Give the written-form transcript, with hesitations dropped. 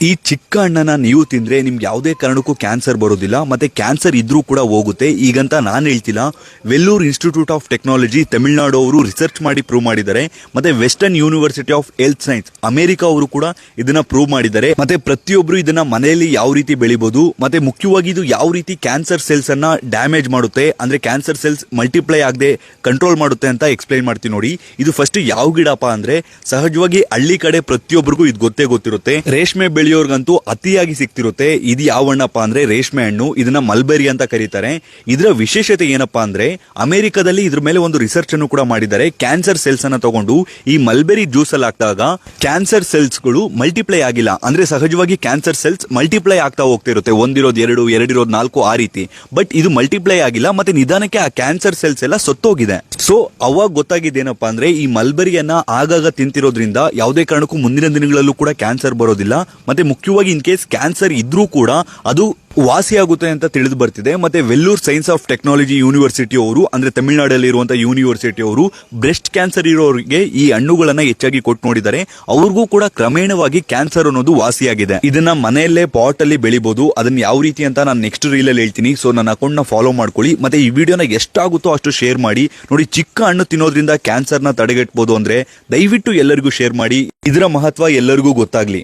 ಈ ಚಿಕ್ಕ ಹಣ್ಣನ್ನ ನೀವು ತಿಂದ್ರೆ ನಿಮ್ಗೆ ಯಾವುದೇ ಕಾರಣಕ್ಕೂ ಕ್ಯಾನ್ಸರ್ ಬರೋದಿಲ್ಲ, ಮತ್ತೆ ಕ್ಯಾನ್ಸರ್ ಇದ್ರೂ ಕೂಡ ಹೋಗುತ್ತೆ. ಈಗಂತ ನಾನು ಹೇಳ್ತಿಲ್ಲ, Vellore institute of technology Tamil Nadu ಅವರು ರಿಸರ್ಚ್ ಮಾಡಿ ಪ್ರೂವ್ ಮಾಡಿದ್ದಾರೆ. ಮತ್ತೆ western university of health science America ಅವರು ಕೂಡ ಇದನ್ನ ಪ್ರೂವ್ ಮಾಡಿದ್ದಾರೆ. ಮತ್ತೆ ಪ್ರತಿಯೊಬ್ರು ಇದನ್ನ ಮನೆಯಲ್ಲಿ ಯಾವ ರೀತಿ ಬೆಳಿಬಹುದು, ಮತ್ತೆ ಮುಖ್ಯವಾಗಿ ಇದು ಯಾವ ರೀತಿ ಕ್ಯಾನ್ಸರ್ ಸೆಲ್ಸ್ ಅನ್ನ ಡ್ಯಾಮೇಜ್ ಮಾಡುತ್ತೆ, ಅಂದ್ರೆ ಕ್ಯಾನ್ಸರ್ ಸೆಲ್ಸ್ ಮಲ್ಟಿಪ್ಲೈ ಆಗದೆ ಕಂಟ್ರೋಲ್ ಮಾಡುತ್ತೆ ಅಂತ ಎಕ್ಸ್ಪ್ಲೈನ್ ಮಾಡ್ತೀನಿ ನೋಡಿ. ಇದು ಫಸ್ಟ್ ಯಾವ ಗಿಡಪ್ಪ ಅಂದ್ರೆ, ಸಹಜವಾಗಿ ಹಳ್ಳಿ ಕಡೆ ಪ್ರತಿಯೊಬ್ಬರಿಗೂ ಇದು ಗೊತ್ತೇ ಗೊತ್ತಿರುತ್ತೆ. ರೇಷ್ಮೆ ಬೆಳೆಯೋರ್ಗಂತೂ ಅತಿಯಾಗಿ ಸಿಗ್ತಿರುತ್ತೆ. ಇದು ಯಾವ ಹಣ್ಣಪ್ಪ ಅಂದ್ರೆ ರೇಷ್ಮೆ ಹಣ್ಣು. ಇದನ್ನ ಮಲ್ಬೆರಿ ಅಂತ ಕರೀತಾರೆ. ಇದರ ವಿಶೇಷತೆ ಏನಪ್ಪಾ ಅಂದ್ರೆ, ಅಮೆರಿಕದಲ್ಲಿ ಇದ್ರ ಮೇಲೆ ಒಂದು ರಿಸರ್ಚ್ ಅನ್ನು ಕೂಡ ಮಾಡಿದ್ದಾರೆ. ಕ್ಯಾನ್ಸರ್ ಸೆಲ್ಸ್ ಅನ್ನ ತಗೊಂಡು ಈ ಮಲ್ಬೆರಿ ಜ್ಯೂಸ್ ಅಲ್ಲಿ ಹಾಕಿದಾಗ ಕ್ಯಾನ್ಸರ್ ಸೆಲ್ಸ್ ಗಳು ಮಲ್ಟಿಪ್ಲೈ ಆಗಿಲ್ಲ. ಅಂದ್ರೆ ಸಹಜವಾಗಿ ಕ್ಯಾನ್ಸರ್ ಸೆಲ್ಸ್ ಮಲ್ಟಿಪ್ಲೈ ಆಗ್ತಾ ಹೋಗ್ತಿರುತ್ತೆ, ಒಂದಿರೋದು ಎರಡು, ಎರಡಿರೋದು ನಾಲ್ಕು, ಆ ರೀತಿ. ಬಟ್ ಇದು ಮಲ್ಟಿಪ್ಲೈ ಆಗಿಲ್ಲ, ಮತ್ತೆ ನಿಧಾನಕ್ಕೆ ಆ ಕ್ಯಾನ್ಸರ್ ಸೆಲ್ಸ್ ಎಲ್ಲ ಸತ್ತೋಗಿದೆ. ಸೊ ಅವಾಗ ಗೊತ್ತಾಗಿದ್ದೇನಪ್ಪಾ ಅಂದ್ರೆ, ಈ ಮಲ್ಬೆರಿಯನ್ನ ಆಗಾಗ ತಿಂತಿರೋದ್ರಿಂದ ಯಾವುದೇ ಕಾರಣಕ್ಕೂ ಮುಂದಿನ ದಿನಗಳಲ್ಲೂ ಕೂಡ ಕ್ಯಾನ್ಸರ್ ಬರೋದಿಲ್ಲ. ಮತ್ತೆ ಮುಖ್ಯವಾಗಿ ಇನ್ ಕೇಸ್ ಕ್ಯಾನ್ಸರ್ ಇದ್ರೂ ಕೂಡ ಅದು ವಾಸಿಯಾಗುತ್ತೆ ಅಂತ ತಿಳಿದು ಬರ್ತಿದೆ. ಮತ್ತೆ Vellore science of technology university ಅವರು, ಅಂದ್ರೆ ತಮಿಳುನಾಡಲ್ಲಿ ಇರುವಂತಹ ಯೂನಿವರ್ಸಿಟಿ ಅವರು, ಬ್ರೆಸ್ಟ್ ಕ್ಯಾನ್ಸರ್ ಇರೋರಿಗೆ ಈ ಹಣ್ಣುಗಳನ್ನ ಹೆಚ್ಚಾಗಿ ಕೊಟ್ಟು ನೋಡಿದ್ದಾರೆ. ಅವ್ರಿಗೂ ಕೂಡ ಕ್ರಮೇಣವಾಗಿ ಕ್ಯಾನ್ಸರ್ ಅನ್ನೋದು ವಾಸಿಯಾಗಿದೆ. ಇದನ್ನ ಮನೆಯಲ್ಲೇ ಪಾಟ್ ಅಲ್ಲಿ ಬೆಳಿಬಹುದು. ಅದನ್ನ ಯಾವ ರೀತಿ ಅಂತ ನಾನು ನೆಕ್ಸ್ಟ್ ರೀಲ್ ಅಲ್ಲಿ ಹೇಳ್ತೀನಿ. ಸೊ ನನ್ನ ಅಕೌಂಟ್ ನ ಫಾಲೋ ಮಾಡ್ಕೊಳ್ಳಿ. ಮತ್ತೆ ಈ ವಿಡಿಯೋನ ಎಷ್ಟಾಗುತ್ತೋ ಅಷ್ಟು ಶೇರ್ ಮಾಡಿ. ನೋಡಿ, ಚಿಕ್ಕ ಹಣ್ಣು ತಿನ್ನೋದ್ರಿಂದ ಕ್ಯಾನ್ಸರ್ ನ ತಡೆಗಟ್ಟಬಹುದು ಅಂದ್ರೆ ದಯವಿಟ್ಟು ಎಲ್ಲರಿಗೂ ಶೇರ್ ಮಾಡಿ. ಇದರ ಮಹತ್ವ ಎಲ್ಲರಿಗೂ ಗೊತ್ತಾಗ್ಲಿ.